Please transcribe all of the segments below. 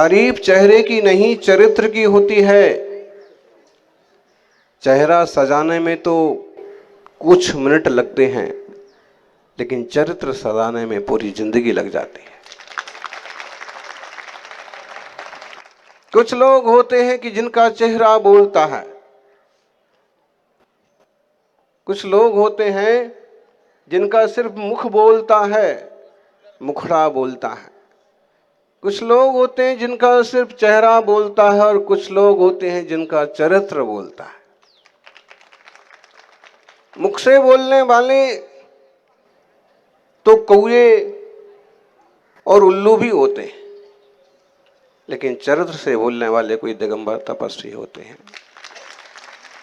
तारीफ चेहरे की नहीं चरित्र की होती है। चेहरा सजाने में तो कुछ मिनट लगते हैं, लेकिन चरित्र सजाने में पूरी जिंदगी लग जाती है। कुछ लोग होते हैं कि जिनका चेहरा बोलता है, कुछ लोग होते हैं जिनका सिर्फ मुख बोलता है, मुखड़ा बोलता है। कुछ लोग होते हैं जिनका सिर्फ चेहरा बोलता है, और कुछ लोग होते हैं जिनका चरित्र बोलता है। मुख से बोलने वाले तो कौए और उल्लू भी होते हैं, लेकिन चरित्र से बोलने वाले कोई दिगंबर तपस्वी होते हैं,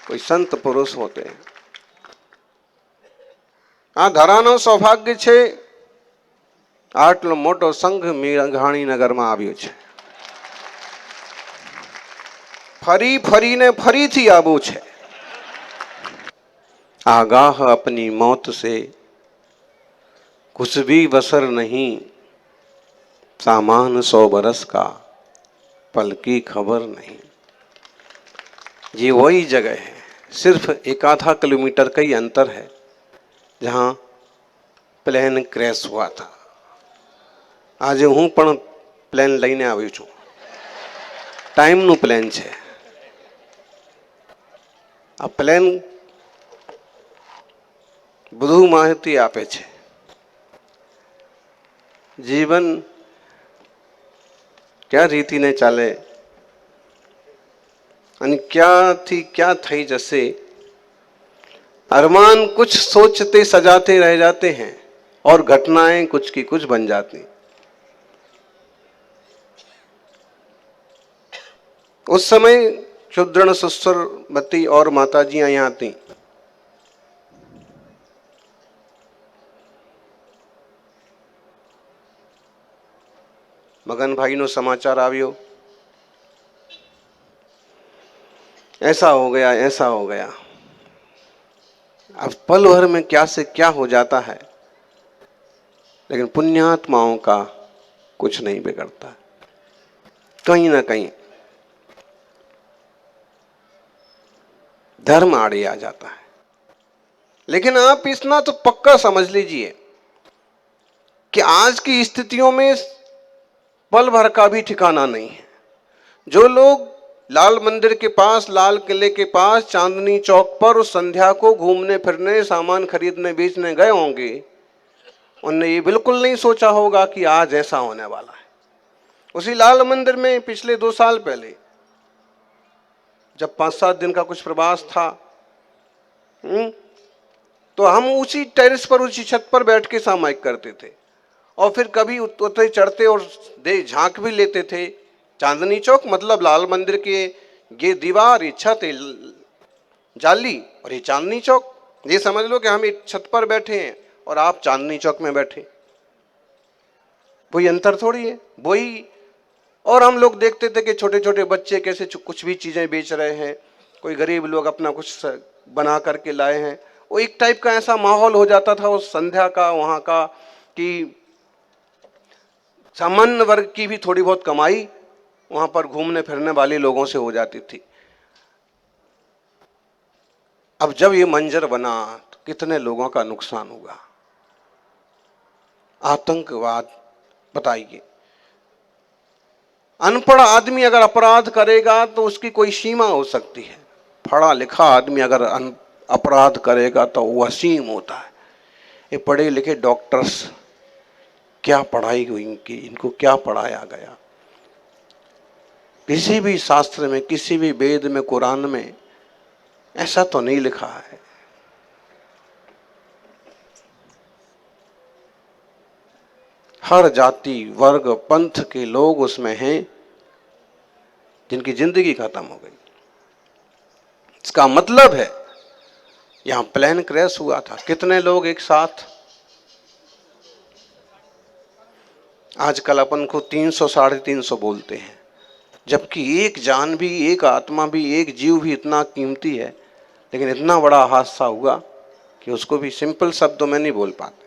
कोई संत पुरुष होते हैं। आ धरानो सौभाग्य छे, આટલો મોટો સંઘ ગાંધીનગરમાં આવ્યો છે। ફરી ફરીને ફરીથી આવું છે। आगाह अपनी मौत से कुछ भी बसर नहीं, सामान 100 बरस का पल की खबर नहीं। ये वही जगह है, सिर्फ 1 आधा किलोमीटर का ही अंतर है जहां प्लेन क्रैश हुआ था। आज हूँ पण प्लेन लईने આવ્યો છું। ટાઈમનું પ્લેન છે। આ પ્લેન બધું માહિતી આપે છે। જીવન क्या રીતિને ચાલે અને ક્યાંથી क्या થઈ જશે। अरमान कुछ सोचते सजाते रह जाते हैं और घटनाएं कुछ की कुछ बन जाती। उस समय क्षुद्रण सुसरमती और माताजियां यहाँ थी। मगन भाई नो समाचार आवियो, ऐसा हो गया, ऐसा हो गया। अब पल भर में क्या से क्या हो जाता है, लेकिन पुण्यात्माओं का कुछ नहीं बिगड़ता। कहीं ना कहीं धर्म आड़े आ जाता है। लेकिन आप इतना तो पक्का समझ लीजिए कि आज की स्थितियों में पल भर का भी ठिकाना नहीं है। जो लोग लाल मंदिर के पास, लाल किले के पास, चांदनी चौक पर उस संध्या को घूमने फिरने, सामान खरीदने बेचने गए होंगे, उनने ये बिल्कुल नहीं सोचा होगा कि आज ऐसा होने वाला है। उसी लाल मंदिर में पिछले 2 साल पहले जब 5-7 दिन का कुछ प्रवास था, तो हम उसी टेरेस पर, उसी छत पर बैठ के सामायिक करते थे, और फिर कभी उतरे चढ़ते और झांक भी लेते थे। चांदनी चौक मतलब लाल मंदिर के ये दीवार, ये छत, जाली, और ये चांदनी चौक। ये समझ लो कि हम एक छत पर बैठे हैं और आप चांदनी चौक में बैठे। वही अंतर थोड़ी है, वही। और हम लोग देखते थे कि छोटे छोटे बच्चे कैसे कुछ भी चीजें बेच रहे हैं, कोई गरीब लोग अपना कुछ बना करके लाए हैं। वो एक टाइप का ऐसा माहौल हो जाता था उस संध्या का, वहां का, कि सामान्य वर्ग की भी थोड़ी बहुत कमाई वहां पर घूमने फिरने वाले लोगों से हो जाती थी। अब जब ये मंजर बना तो कितने लोगों का नुकसान हुआ। आतंकवाद, बताइए, अनपढ़ आदमी अगर अपराध करेगा तो उसकी कोई सीमा हो सकती है, पढ़ा लिखा आदमी अगर अपराध करेगा तो वो असीम होता है। ये पढ़े लिखे डॉक्टर्स, क्या पढ़ाई हुई इनकी, इनको क्या पढ़ाया गया। किसी भी शास्त्र में, किसी भी वेद में, कुरान में ऐसा तो नहीं लिखा है। हर जाति, वर्ग, पंथ के लोग उसमें हैं जिनकी जिंदगी खत्म हो गई। इसका मतलब है यहां प्लेन क्रैश हुआ था, कितने लोग एक साथ। आजकल अपन को 300 350 बोलते हैं, जबकि एक जान भी, एक आत्मा भी, एक जीव भी इतना कीमती है। लेकिन इतना बड़ा हादसा हुआ कि उसको भी सिंपल शब्दों में नहीं बोल पाते।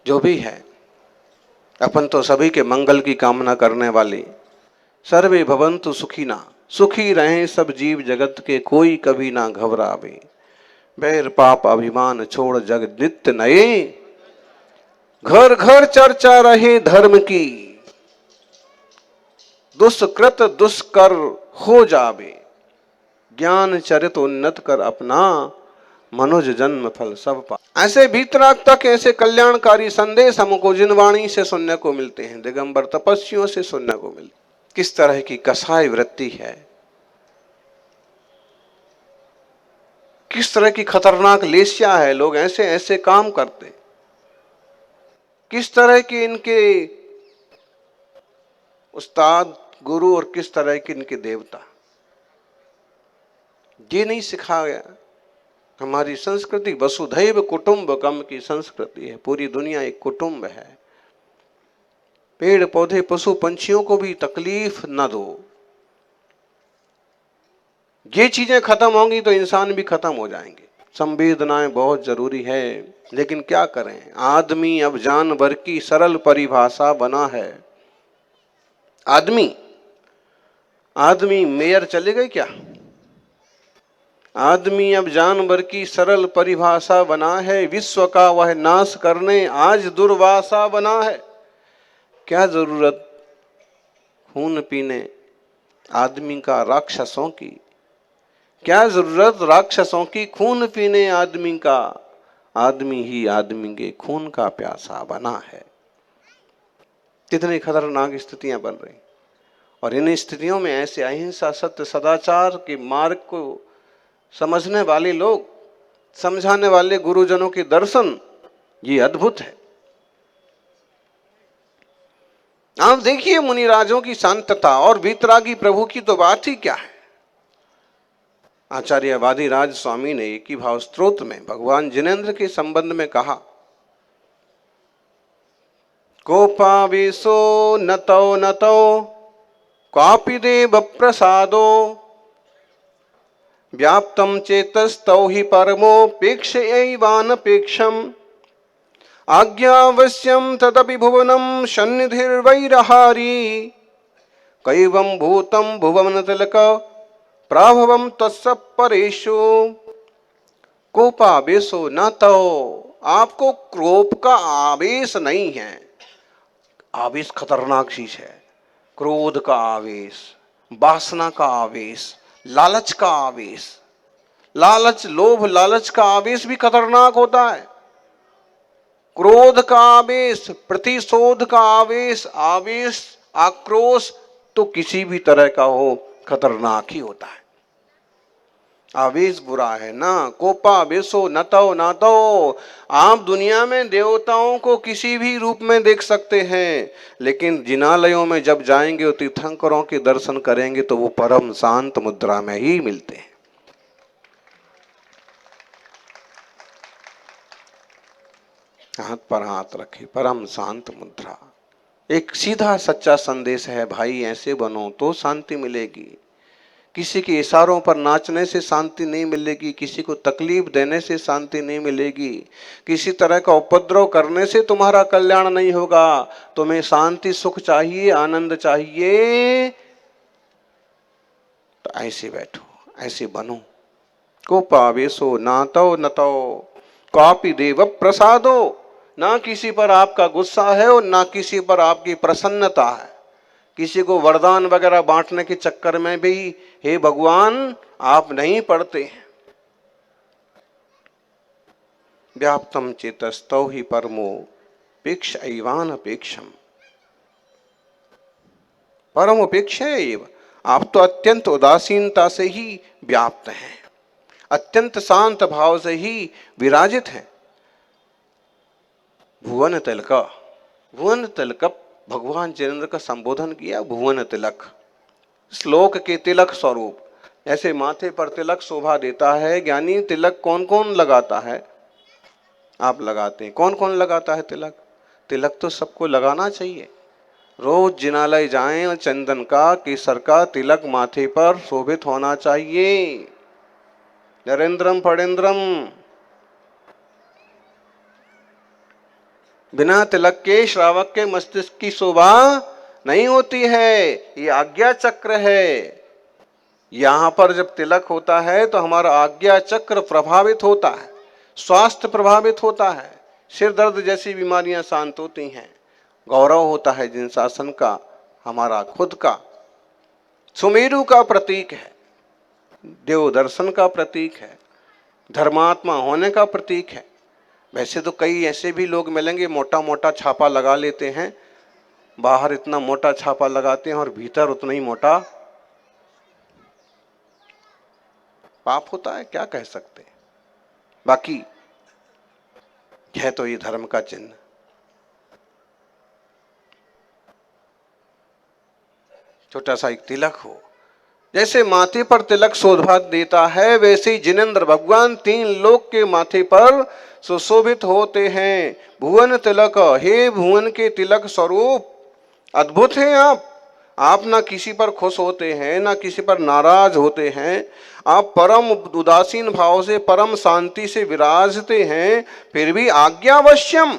जो भी है, अपन तो सभी के मंगल की कामना करने वाले। सर्वे भवन्तु सुखिना, सुखी रहें सब जीव जगत के, कोई कभी ना घबरावे। बैर पाप अभिमान छोड़ जग नित्य नए, घर घर चर्चा रहे धर्म की, दुष्कृत दुष्कर हो जावे, ज्ञान चरित उन्नत कर अपना, मनुज जन्म फल सब पा। ऐसे भीतराग तक ऐसे कल्याणकारी संदेश हमको जिन वाणी से सुनने को मिलते हैं, दिगंबर तपस्वियों से सुनने को मिलते, किस तरह की कसाई वृत्ति है, किस तरह की खतरनाक लेसिया है, लोग ऐसे ऐसे काम करते, किस तरह के इनके उस्ताद गुरु और किस तरह के इनके देवता। ये नहीं सिखाया गया। हमारी संस्कृति वसुधैव कुटुंबकम की संस्कृति है, पूरी दुनिया एक कुटुंब है। पेड़ पौधे पशु पंछियों को भी तकलीफ न दो। ये चीजें खत्म होंगी तो इंसान भी खत्म हो जाएंगे। संवेदनाएं बहुत जरूरी है, लेकिन क्या करें, आदमी अब जानवर की सरल परिभाषा बना है। आदमी मेयर चले गए क्या? आदमी अब जानवर की सरल परिभाषा बना है, विश्व का वह नाश करने आज दुर्वासा बना है। क्या जरूरत खून पीने आदमी का राक्षसों की, क्या जरूरत राक्षसों की खून पीने आदमी का, आदमी ही आदमी के खून का प्यासा बना है। कितनी खतरनाक स्थितियां बन रही, और इन स्थितियों में ऐसे अहिंसा सत्य सदाचार के मार्ग को समझने वाले लोग, समझाने वाले गुरुजनों के दर्शन, ये अद्भुत है। आप देखिए मुनिराजों की शांतता और वीतरागी प्रभु की तो बात ही क्या है। आचार्य वादिराज स्वामी ने एक ही भाव स्त्रोत में भगवान जिनेंद्र के संबंध में कहा, कोपावेशो नतो नतो कापि देव प्रसादो व्याप्तम चेतस्तौ हि परमोपेक्षयैवानपेक्षम् आज्ञावश्यम तदपि भुवनम सन्निधिर्वैरहारी कैवं भूतम भुवन तिलक प्राभवम तत्स परेशो। कोपावेशो न तो, आपको क्रोध का आवेश नहीं है। आवेश खतरनाक चीज है। क्रोध का आवेश, वासना का आवेश, लालच का आवेश, लालच लोभ लालच का आवेश भी खतरनाक होता है। क्रोध का आवेश, प्रतिशोध का आवेश, आक्रोश तो किसी भी तरह का हो खतरनाक ही होता है। आवेश बुरा है ना। कोपावेशो नतो, आप दुनिया में देवताओं को किसी भी रूप में देख सकते हैं, लेकिन जिनालयों में जब जाएंगे और तीर्थंकरों के दर्शन करेंगे तो वो परम शांत मुद्रा में ही मिलते हैं। हाथ पर हाथ रखे, परम शांत मुद्रा। एक सीधा सच्चा संदेश है, भाई ऐसे बनो तो शांति मिलेगी। किसी के इशारों पर नाचने से शांति नहीं मिलेगी, किसी को तकलीफ देने से शांति नहीं मिलेगी, किसी तरह का उपद्रव करने से तुम्हारा कल्याण नहीं होगा। तुम्हें शांति सुख चाहिए, आनंद चाहिए, तो ऐसे बैठो, ऐसे बनो। कोपावेशो नातो नतो कापि देव प्रसादो, ना किसी पर आपका गुस्सा है और ना किसी पर आपकी प्रसन्नता है। किसी को वरदान वगैरह बांटने के चक्कर में भी हे भगवान आप नहीं पढ़ते। व्याप्तम चेतस्तौ हि परमोपेक्षैवान अपेक्षम, परमोपेक्षैव, आप तो अत्यंत उदासीनता से ही व्याप्त हैं, अत्यंत शांत भाव से ही विराजित हैं। भुवन तिलक, भुवन तिलक, भगवान जिनेंद्र का संबोधन किया भुवन तिलक, श्लोक के तिलक स्वरूप। ऐसे माथे पर तिलक शोभा देता है। ज्ञानी तिलक कौन कौन लगाता है? आप लगाते हैं। कौन कौन लगाता है तिलक? तिलक तो सबको लगाना चाहिए। रोज जिनालय जाएं और चंदन का केसर का तिलक माथे पर शोभित होना चाहिए। नरेंद्रम फणेंद्रम, बिना तिलक के श्रावक के मस्तिष्क की शोभा नहीं होती है। ये आज्ञा चक्र है। यहां पर जब तिलक होता है तो हमारा आज्ञा चक्र प्रभावित होता है, स्वास्थ्य प्रभावित होता है, सिर दर्द जैसी बीमारियां शांत होती हैं, गौरव होता है जिन शासन का, हमारा खुद का। सुमेरु का प्रतीक है, देव दर्शन का प्रतीक है, धर्मात्मा होने का प्रतीक है। वैसे तो कई ऐसे भी लोग मिलेंगे मोटा मोटा छापा लगा लेते हैं, बाहर इतना मोटा छापा लगाते हैं और भीतर उतना ही मोटा पाप होता है, क्या कह सकते हैं। बाकी है तो ये धर्म का चिन्ह। छोटा सा एक तिलक हो, जैसे माथे पर तिलक शोभा देता है, वैसे ही जिनेंद्र भगवान तीन लोक के माथे पर सुशोभित होते हैं। भुवन तिलक, हे भुवन के तिलक स्वरूप, अद्भुत हैं आप ना किसी पर खुश होते हैं, ना किसी पर नाराज होते हैं। आप परम उदासीन भाव से, परम शांति से विराजते हैं, फिर भी आज्ञावश्यम।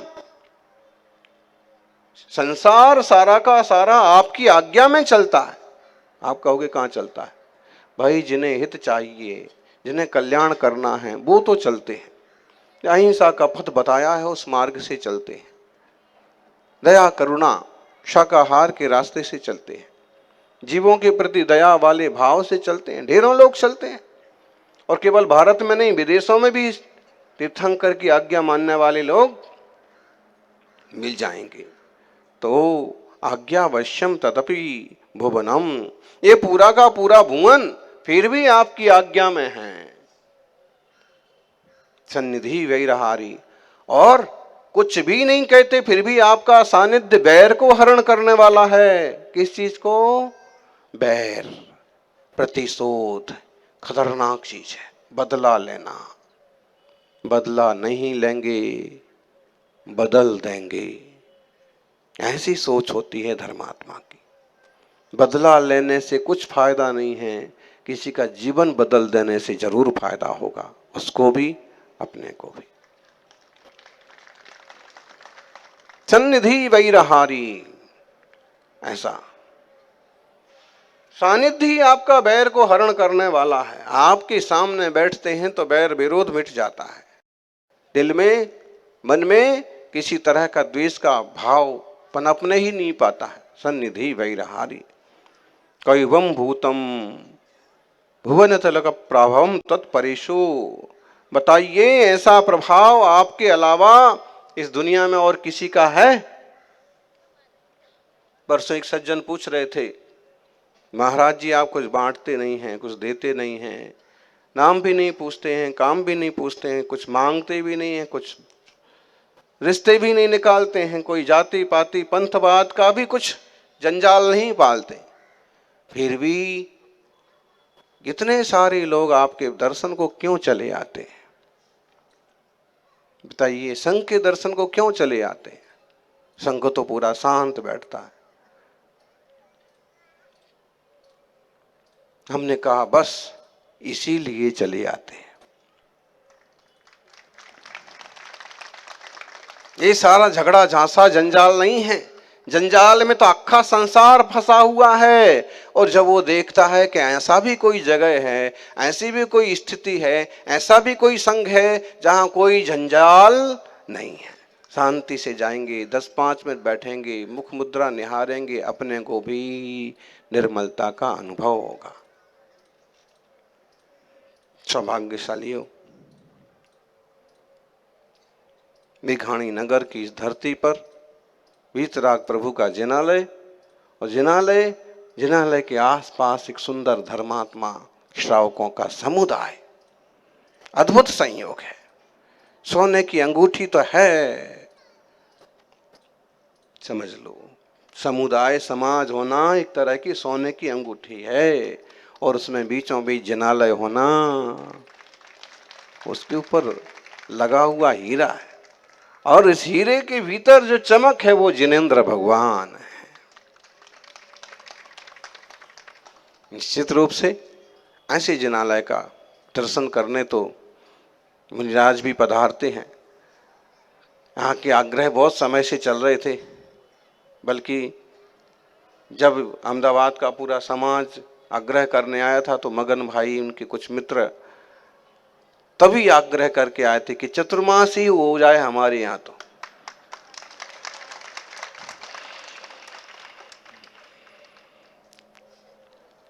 संसार सारा का सारा आपकी आज्ञा में चलता है। आप कहोगे कहाँ चलता है? भाई जिन्हें हित चाहिए, जिन्हें कल्याण करना है, वो तो चलते हैं। अहिंसा का पथ बताया है, उस मार्ग से चलते हैं। दया करुणा शाकाहार के रास्ते से चलते हैं, जीवों के प्रति दया वाले भाव से चलते हैं। ढेरों लोग चलते हैं, और केवल भारत में नहीं, विदेशों में भी तीर्थंकर की आज्ञा मानने वाले लोग मिल जाएंगे। तो आज्ञावश्यम तदपि भुवनम, ये पूरा का पूरा भुवन फिर भी आपकी आज्ञा में है। सन्निधि वैरहारी, और कुछ भी नहीं कहते फिर भी आपका सानिध्य बैर को हरण करने वाला है। किस चीज को? बैर, प्रतिशोध, खतरनाक चीज है। बदला लेना, बदला नहीं लेंगे, बदल देंगे, ऐसी सोच होती है धर्मात्मा की। बदला लेने से कुछ फायदा नहीं है, किसी का जीवन बदल देने से जरूर फायदा होगा, उसको भी अपने को भी। सन्निधि वैरहारी, ऐसा सानिध्य आपका बैर को हरण करने वाला है। आपके सामने बैठते हैं तो बैर विरोध मिट जाता है। दिल में, मन में किसी तरह का द्वेष का भाव पनपने ही नहीं पाता है। सन्निधि वैरहारी, कैवम भूतम भुवन तिलक प्रभावम तत्परेशो, बताइए ऐसा प्रभाव आपके अलावा इस दुनिया में और किसी का है? परसों एक सज्जन पूछ रहे थे, महाराज जी आप कुछ बांटते नहीं हैं, कुछ देते नहीं हैं, नाम भी नहीं पूछते हैं, काम भी नहीं पूछते हैं, कुछ मांगते भी नहीं हैं, कुछ रिश्ते भी नहीं निकालते हैं, कोई जाति पाति पंथवाद का भी कुछ जंजाल नहीं पालते, फिर भी इतने सारे लोग आपके दर्शन को क्यों चले आते हैं? बताइए, संघ के दर्शन को क्यों चले आते हैं? संघ तो पूरा शांत बैठता है। हमने कहा बस इसीलिए चले आते हैं। ये सारा झगड़ा झांसा जंजाल नहीं है, जंजाल में तो अक्खा संसार फंसा हुआ है। और जब वो देखता है कि ऐसा भी कोई जगह है, ऐसी भी कोई स्थिति है, ऐसा भी कोई संघ है जहां कोई जंजाल नहीं है, शांति से जाएंगे, 10-5 मिनट बैठेंगे, मुख मुद्रा निहारेंगे, अपने को भी निर्मलता का अनुभव होगा। सौभाग्यशाली हो। मेघाणी नगर की इस धरती पर वीतराग प्रभु का जिनालय, और जिनालय के आसपास एक सुंदर धर्मात्मा श्रावकों का समुदाय। अद्भुत संयोग है। सोने की अंगूठी तो है, समझ लो, समुदाय समाज होना एक तरह की सोने की अंगूठी है, और उसमें बीचों बीच जिनालय होना, उसके ऊपर लगा हुआ हीरा है, और इस हीरे के भीतर जो चमक है वो जिनेंद्र भगवान है। निश्चित रूप से ऐसे जिनालय का दर्शन करने तो मुनिराज भी पधारते हैं। यहाँ के आग्रह बहुत समय से चल रहे थे, बल्कि जब अहमदाबाद का पूरा समाज आग्रह करने आया था तो मगन भाई, उनके कुछ मित्र तभी आग्रह करके आए थे कि चतुर्मासी हो जाए हमारे यहाँ। तो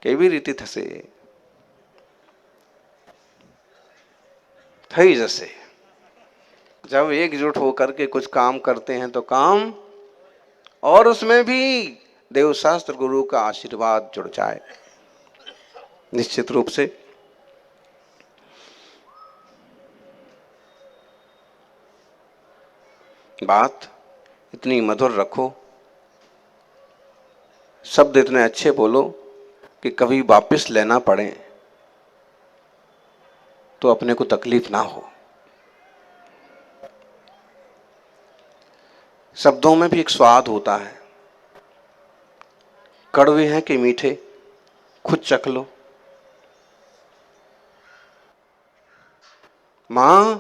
केवी रीति थसे थई जैसे जब एकजुट होकर के कुछ काम करते हैं तो काम, और उसमें भी देवशास्त्र गुरु का आशीर्वाद जुड़ जाए, निश्चित रूप से बात इतनी मधुर रखो, शब्द इतने अच्छे बोलो कि कभी वापस लेना पड़े तो अपने को तकलीफ ना हो। शब्दों में भी एक स्वाद होता है, कड़वे हैं कि मीठे, खुद चख लो। मां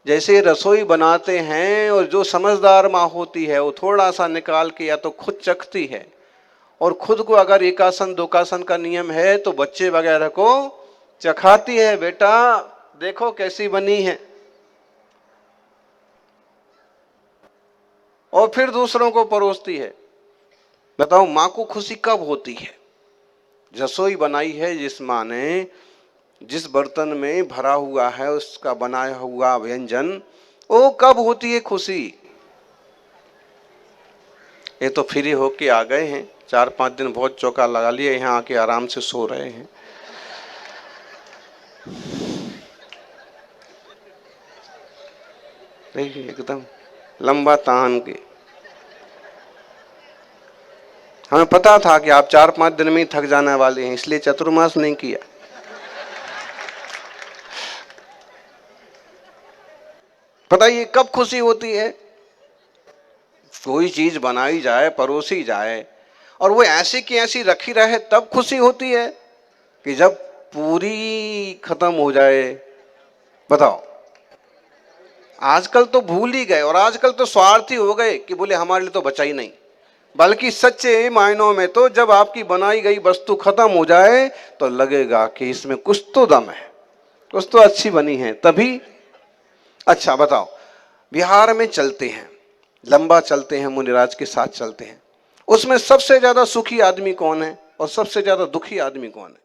जैसे रसोई बनाते हैं और जो समझदार मां होती है वो थोड़ा सा निकाल के या तो खुद चखती है, और खुद को अगर एकासन दोकासन का नियम है तो बच्चे वगैरह को चखाती है, बेटा देखो कैसी बनी है, और फिर दूसरों को परोसती है। बताओ मां को खुशी कब होती है? रसोई बनाई है जिस मां ने, जिस बर्तन में भरा हुआ है उसका बनाया हुआ व्यंजन, वो कब होती है खुशी? ये तो फ्री होके आ गए हैं, 4-5 दिन बहुत चौका लगा लिया, यहाँ आके आराम से सो रहे हैं। देखिए एकदम लंबा तान के। हमें पता था कि आप 4-5 दिन में ही थक जाने वाले हैं, इसलिए चतुर्मास नहीं किया। बताइए कब खुशी होती है? कोई चीज बनाई जाए, परोसी जाए, और वो ऐसी की ऐसी रखी रहे, तब खुशी होती है कि जब पूरी खत्म हो जाए। बताओ, आजकल तो भूल ही गए, और आजकल तो स्वार्थी हो गए कि बोले हमारे लिए तो बचा ही नहीं। बल्कि सच्चे मायनों में तो जब आपकी बनाई गई वस्तु खत्म हो जाए तो लगेगा कि इसमें कुछ तो दम है, कुछ तो अच्छी बनी है तभी। अच्छा बताओ, बिहार में चलते हैं, लंबा चलते हैं, मुनिराज के साथ चलते हैं, उसमें सबसे ज्यादा सुखी आदमी कौन है और सबसे ज्यादा दुखी आदमी कौन है?